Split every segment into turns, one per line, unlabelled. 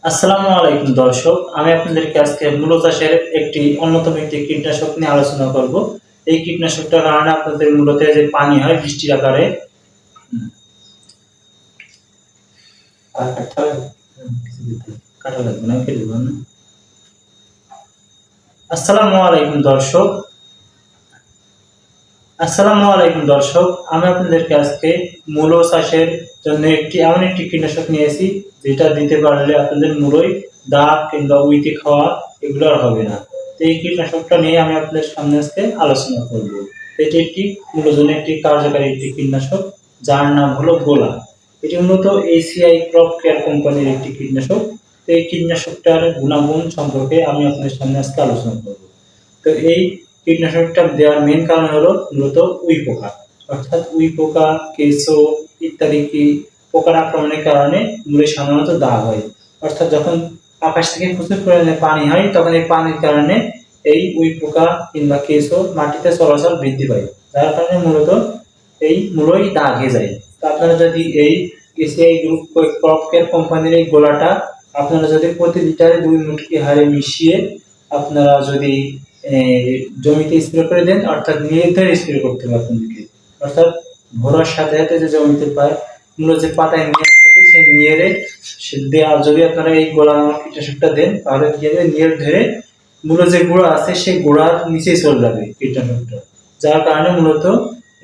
আসসালামু আলাইকুম দর্শক, আমি আপনাদেরকে আজকে মূলো চাষের একটি কীটনাশক নিয়ে আলোচনা করব। এই কীটনাশকটার কারণে আপনাদের মূলোতে যে পানি হয় বৃষ্টির আকারে কাটা লাগবে না, কেটে দেবো না। আসসালামু আলাইকুম দর্শক, আমি আপনাদেরকে আজকে মূলো চাষের জন্য এমন একটি কীটনাশক নিয়েছি যেটা দিতে পারলে আপনাদের মূলোয় দাগ কিংবা উইতে খাওয়া এগুলো আর হবে না। এই কীটনাশকটা নিয়ে আমি আপনাদের সামনে আজকে আলোচনা করব। এটি মূলোর জন্য কার্যকারী একটি কীটনাশক, যার নাম হলো গোলা। এটি মূলত এসিআই ক্রপ কেয়ার কোম্পানির একটি কীটনাশক। এই কীটনাশকটার গুণাগুণ সম্পর্কে আমি আপনাদের সামনে আজকে আলোচনা করব। তো এই কীটনাশকটা দেওয়ার মেন কারণ হলো মূলত উই পোকা, অর্থাৎ উই পোকা, কেঁচো ইত্যাদি পোকার আক্রমণের কারণে মূলে সাধারণত দাগ হয়। অর্থাৎ যখন আকাশ থেকে প্রচুর পরিমাণে পানি হয় তখন এই পানির কারণে এই উই পোকা কিংবা কেঁচো মাটিতে চলাচল বৃদ্ধি পায়, যার কারণে মূলত এই মূলই দাগ হয়ে যায়। তো আপনারা যদি এই এসিআই গ্রুপ ক্রপ কেয়ার কোম্পানির এই গোলাটা আপনারা যদি প্রতি লিটারে 2 মুটকি হারে মিশিয়ে আপনারা যদি জমিতে স্প্রে করে দেন, অর্থাৎ নিয়মিত স্প্রে করতে হবে আপনাদেরকে। অর্থাৎ ভরার সাথে সাথে যে জমিতে পায় মূল যে পাতায় নিয়ে থাকে সেই নিয়েরে দেওয়া, যদি আপনারা এই গোড়া নামক কীটনাশকটা দেন তাহলে কি হবে, নিয়ের ধরে মূল যে গোড়া আছে সেই গোড়ার নিচেই চলে যাবে কীটনাশকটা, যার কারণে মূলত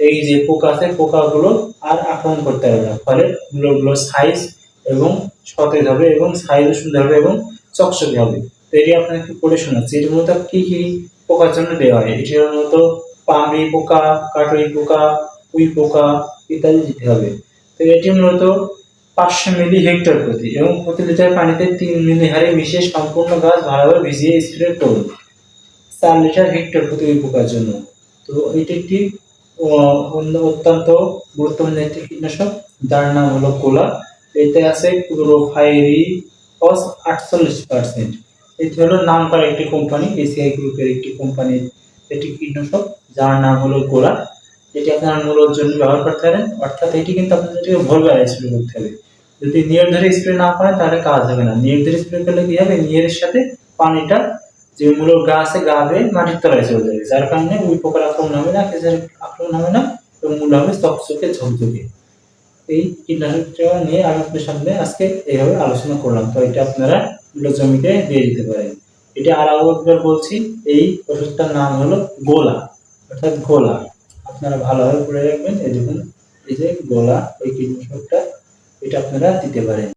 এই যে পোকা আছে পোকাগুলো আর আক্রমণ করতে পারবে না। ফলে মূলগুলোর সাইজ এবং সতেজ হবে এবং সাইজও সুন্দর হবে এবং চকচকে হবে। তো এটি আপনাকে পড়ে শোনাচ্ছি। এটি মূলত কি কি পোকার জন্য দেওয়া হয়। এটি মূলত পামড়ি পোকা, কাটুই পোকা, উই পোকা ইত্যাদি দিতে হবে। তো এটি মূলত 500 মিলি হেক্টর প্রতি এবং প্রতি লিটার পানিতে 3 মিলি হারে মিশিয়ে সম্পূর্ণ গাছ ভালোভাবে ভিজিয়ে স্প্রে করুন 4 লিটার হেক্টর প্রতি উই পোকার জন্য। তো এটি একটি অত্যন্ত গুরুত্বপূর্ণ একটি কীটনাশক, যার নাম হলো গোলা। এতে আছে ক্লোরোফাইরিফস 48%। এটি হলো নামকরা একটি কোম্পানি, এসিআই গ্রুপের একটি কোম্পানির একটি কীটনাশক, যার নাম হলো গোলা। এটি আপনার মূলোর জন্য ব্যবহার করতে পারেন। অর্থাৎ এটি কিন্তু আপনাদেরকে ভোরবেলা স্প্রে করতে হবে। যদি নিয়র ধরে স্প্রে না করেন তাহলে কাজ হবে না। নিয়র ধরে স্প্রে করলে কি হবে, নিয়রের সাথে পানিটা যে মূলর গা আছে গা বেয়ে মাটির তলায় চলে যাবে, যার কারণে উই পোকার আক্রমণ হবে না, কেঁচোর আক্রমণ হবে না এবং মূল হবে চকচকে ঝকঝকে। এই কীটনাশকটা নিয়ে আমি আপনার সামনে আজকে এইভাবে আলোচনা করলাম। তো এটা আপনারা জমিতে দিয়ে দিতে পারেন। এটা আর একবার বলছি, এই ওষুধটার নাম হলো গোলা, অর্থাৎ গোলা। আপনারা ভালোভাবে পড়ে রাখবেন। এই দেখুন, এই যে গোলা, এই কীটনাশকটা, এটা আপনারা দিতে পারেন।